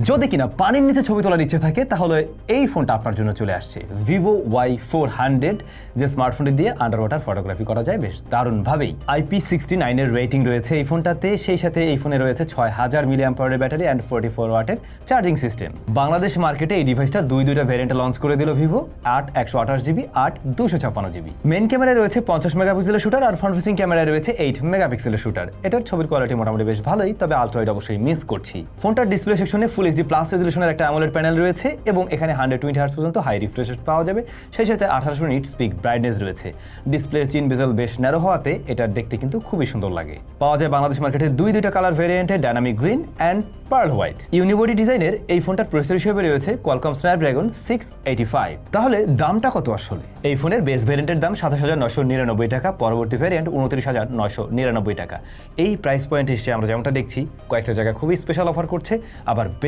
যদি কিনা পানির নিচে ছবি তোলার ইচ্ছে থাকে তাহলে এই ফোনটা আপনার জন্য চলে আসছে Vivo Y400, যে স্মার্টফোনটি দিয়ে আন্ডার ওয়াটার ফটোগ্রাফি করা যায় বেশ দারুণভাবেই। IP69 এর রেটিং রয়েছে এই ফোনটাতে, সেই সাথে এই ফোনে রয়েছে 6000 মিলিঅ্যাম্পিয়ারের ব্যাটারি অ্যান্ড 44 ওয়াটের চার্জিং সিস্টেম। বাংলাদেশ মার্কেটে এই ডিভাইসটা দুইটা ভ্যারিয়েন্টে লঞ্চ করে দিল ভিভো, 8/128GB, 8/256GB। মেইন ক্যামেরায় রয়েছে 50 মেগাপিক্সেলের শুটার আর ফ্রন্ট ফেসিং ক্যামেরায় রয়েছে 8 মেগাপিক্সেলের শুটার। এটার ছবির কোয়ালিটি মোটামুটি বেশ ভালোই, তবে আলট্রা ওয়াইড অবশ্যই মিস করছি। ফোনটার ডিসপ্লে সেকশনে ফুল এইচডি প্লাস রেজোলিউশনের একটা অ্যামোলেড প্যানেল রয়েছে এবং এখানে 120 হার্টজ পর্যন্ত হাই রিফ্রেশ রেট পাওয়া যাবে, সেই সাথে 1800 নিটস পিক ব্রাইটনেস রয়েছে। ডিসপ্লের চিন বেজেল বেশ ন্যারো হওয়াতে এটার দেখতে কিন্তু খুবই সুন্দর লাগে। পাওয়া যায় বাংলাদেশ মার্কেটে দুইটা কালার ভেরিয়েন্টে, dynamic green and pearl white. Unibody ডিজাইনের এই ফোনটার প্রসেসর হিসেবে রয়েছে কোয়ালকম স্ন্যাপড্রাগন 685। তাহলে দামটা কত আসলে? এই ফোনের বেস ভেরিয়েন্টের দাম 27999 টাকা, পরবর্তী ভেরিয়েন্ট 29999 টাকা। এই প্রাইস পয়েন্ট হিসেবে আমরা যেমনটা দেখছি কয়েকটা জায়গায় খুবই স্পেশাল অফার করছে, আবার